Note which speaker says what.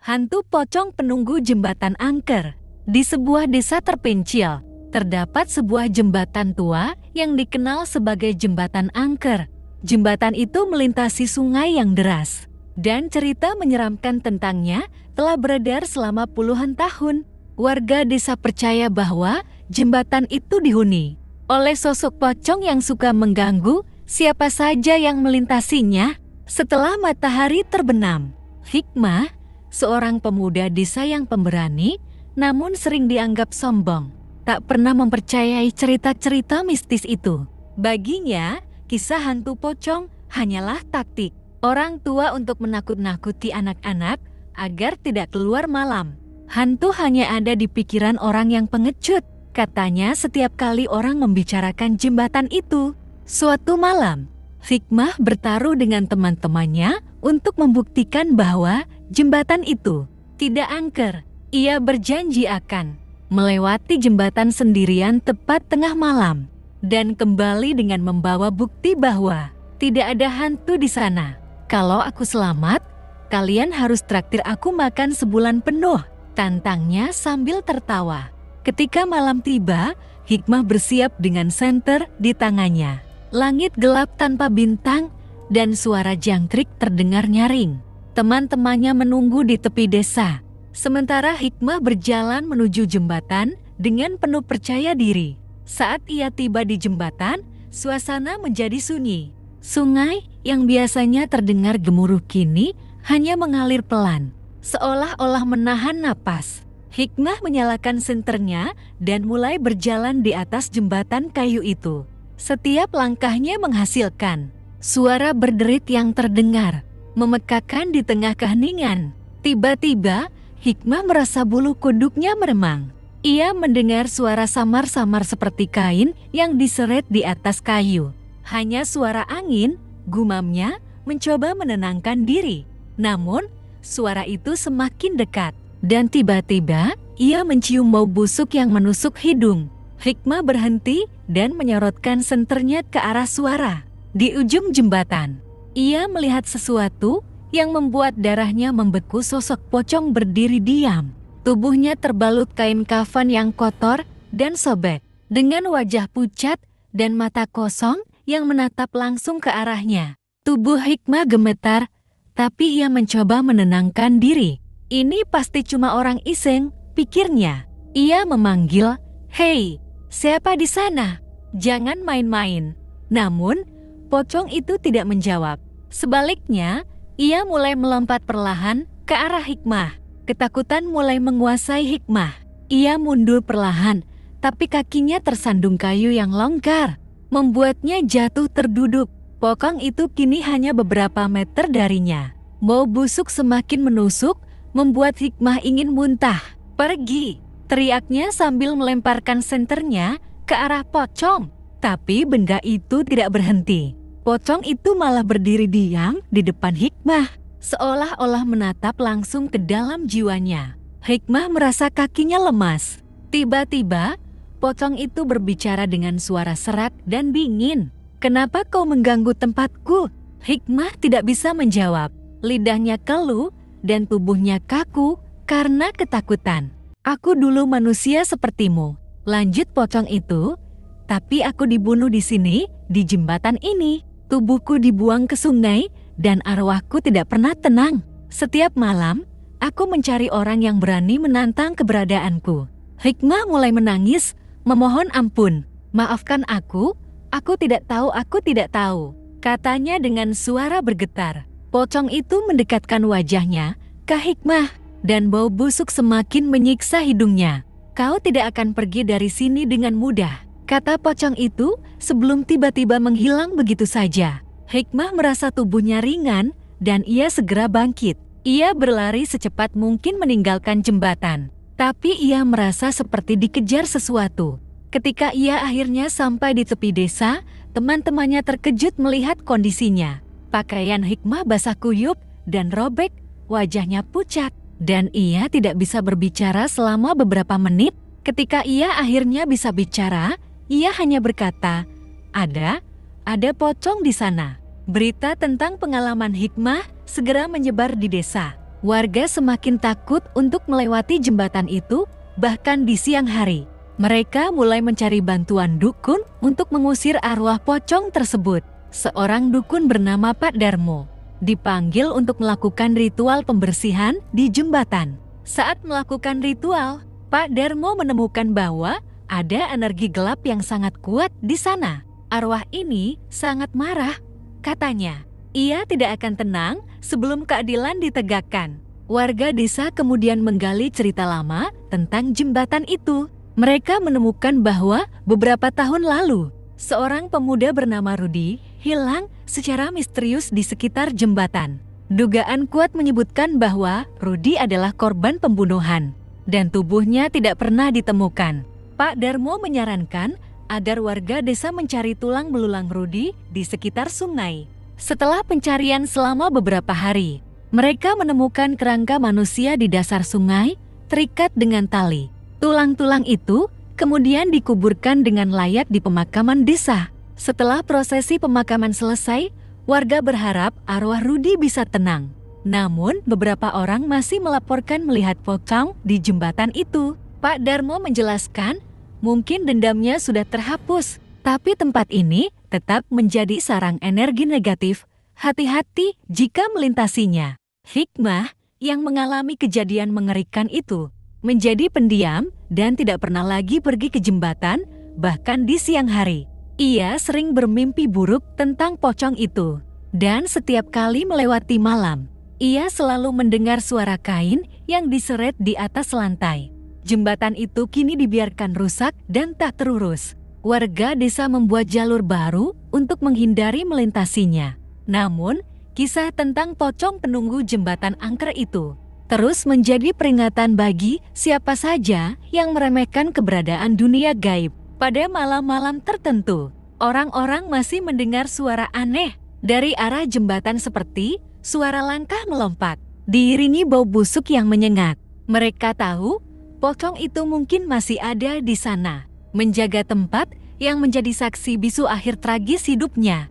Speaker 1: Hantu pocong penunggu jembatan angker. Di sebuah desa terpencil, terdapat sebuah jembatan tua yang dikenal sebagai jembatan angker. Jembatan itu melintasi sungai yang deras, dan cerita menyeramkan tentangnya telah beredar selama puluhan tahun. Warga desa percaya bahwa jembatan itu dihuni oleh sosok pocong yang suka mengganggu siapa saja yang melintasinya. Setelah matahari terbenam, Hikmah, seorang pemuda desa yang pemberani, namun sering dianggap sombong, tak pernah mempercayai cerita-cerita mistis itu. Baginya, kisah hantu pocong hanyalah taktik orang tua untuk menakut-nakuti anak-anak agar tidak keluar malam. Hantu hanya ada di pikiran orang yang pengecut, katanya setiap kali orang membicarakan jembatan itu. Suatu malam, Hikmah bertaruh dengan teman-temannya untuk membuktikan bahwa jembatan itu tidak angker. Ia berjanji akan melewati jembatan sendirian tepat tengah malam dan kembali dengan membawa bukti bahwa tidak ada hantu di sana. Kalau aku selamat, kalian harus traktir aku makan sebulan penuh, tantangnya sambil tertawa. Ketika malam tiba, Hikmah bersiap dengan senter di tangannya. Langit gelap tanpa bintang dan suara jangkrik terdengar nyaring. Teman-temannya menunggu di tepi desa. Sementara Hikmah berjalan menuju jembatan dengan penuh percaya diri. Saat ia tiba di jembatan, suasana menjadi sunyi. Sungai yang biasanya terdengar gemuruh kini hanya mengalir pelan, seolah-olah menahan napas. Hikmah menyalakan senternya dan mulai berjalan di atas jembatan kayu itu. Setiap langkahnya menghasilkan suara berderit yang terdengar, memekakan di tengah keheningan. Tiba-tiba, Hikmah merasa bulu kuduknya meremang. Ia mendengar suara samar-samar seperti kain yang diseret di atas kayu. Hanya suara angin, gumamnya mencoba menenangkan diri. Namun, suara itu semakin dekat. Dan tiba-tiba, ia mencium bau busuk yang menusuk hidung. Hikmah berhenti dan menyorotkan senternya ke arah suara. Di ujung jembatan, ia melihat sesuatu yang membuat darahnya membeku. Sosok pocong berdiri diam. Tubuhnya terbalut kain kafan yang kotor dan sobek. Dengan wajah pucat dan mata kosong yang menatap langsung ke arahnya. Tubuh Hikmah gemetar, tapi ia mencoba menenangkan diri. Ini pasti cuma orang iseng, pikirnya. Ia memanggil, "Hei, siapa di sana? Jangan main-main." Namun, pocong itu tidak menjawab. Sebaliknya, ia mulai melompat perlahan ke arah Hikmah. Ketakutan mulai menguasai Hikmah. Ia mundur perlahan, tapi kakinya tersandung kayu yang longgar, membuatnya jatuh terduduk. Pocong itu kini hanya beberapa meter darinya. Bau busuk semakin menusuk, membuat Hikmah ingin muntah. "Pergi!" teriaknya sambil melemparkan senternya ke arah pocong. Tapi benda itu tidak berhenti. Pocong itu malah berdiri diam di depan Hikmah, seolah-olah menatap langsung ke dalam jiwanya. Hikmah merasa kakinya lemas. Tiba-tiba, pocong itu berbicara dengan suara serak dan dingin. "Kenapa kau mengganggu tempatku?" Hikmah tidak bisa menjawab. Lidahnya keluh dan tubuhnya kaku karena ketakutan. "Aku dulu manusia sepertimu," lanjut pocong itu, "tapi aku dibunuh di sini, di jembatan ini. Tubuhku dibuang ke sungai dan arwahku tidak pernah tenang. Setiap malam, aku mencari orang yang berani menantang keberadaanku." Hikmah mulai menangis, memohon ampun. "Maafkan aku tidak tahu, aku tidak tahu," katanya dengan suara bergetar. Pocong itu mendekatkan wajahnya ke Hikmah dan bau busuk semakin menyiksa hidungnya. "Kau tidak akan pergi dari sini dengan mudah," kata pocong itu sebelum tiba-tiba menghilang begitu saja. Hikmah merasa tubuhnya ringan dan ia segera bangkit. Ia berlari secepat mungkin meninggalkan jembatan. Tapi ia merasa seperti dikejar sesuatu. Ketika ia akhirnya sampai di tepi desa, teman-temannya terkejut melihat kondisinya. Pakaian Hikmah basah kuyup dan robek, wajahnya pucat, dan ia tidak bisa berbicara selama beberapa menit. Ketika ia akhirnya bisa bicara, ia hanya berkata, Ada pocong di sana." Berita tentang pengalaman Hikmah segera menyebar di desa. Warga semakin takut untuk melewati jembatan itu, bahkan di siang hari. Mereka mulai mencari bantuan dukun untuk mengusir arwah pocong tersebut. Seorang dukun bernama Pak Darmo dipanggil untuk melakukan ritual pembersihan di jembatan. Saat melakukan ritual, Pak Darmo menemukan bahwa ada energi gelap yang sangat kuat di sana. Arwah ini sangat marah, katanya. Ia tidak akan tenang sebelum keadilan ditegakkan. Warga desa kemudian menggali cerita lama tentang jembatan itu. Mereka menemukan bahwa beberapa tahun lalu, seorang pemuda bernama Rudi hilang secara misterius di sekitar jembatan. Dugaan kuat menyebutkan bahwa Rudi adalah korban pembunuhan dan tubuhnya tidak pernah ditemukan. Pak Darmo menyarankan agar warga desa mencari tulang belulang Rudi di sekitar sungai. Setelah pencarian selama beberapa hari, mereka menemukan kerangka manusia di dasar sungai terikat dengan tali. Tulang-tulang itu kemudian dikuburkan dengan layak di pemakaman desa. Setelah prosesi pemakaman selesai, warga berharap arwah Rudi bisa tenang. Namun, beberapa orang masih melaporkan melihat pocong di jembatan itu. Pak Darmo menjelaskan, mungkin dendamnya sudah terhapus, tapi tempat ini tetap menjadi sarang energi negatif. Hati-hati jika melintasinya. Hikmah yang mengalami kejadian mengerikan itu menjadi pendiam dan tidak pernah lagi pergi ke jembatan, bahkan di siang hari. Ia sering bermimpi buruk tentang pocong itu. Dan setiap kali melewati malam, ia selalu mendengar suara kain yang diseret di atas lantai. Jembatan itu kini dibiarkan rusak dan tak terurus. Warga desa membuat jalur baru untuk menghindari melintasinya. Namun, kisah tentang pocong penunggu jembatan angker itu terus menjadi peringatan bagi siapa saja yang meremehkan keberadaan dunia gaib. Pada malam-malam tertentu, orang-orang masih mendengar suara aneh dari arah jembatan seperti suara langkah melompat, diiringi bau busuk yang menyengat. Mereka tahu pocong itu mungkin masih ada di sana, menjaga tempat yang menjadi saksi bisu akhir tragis hidupnya.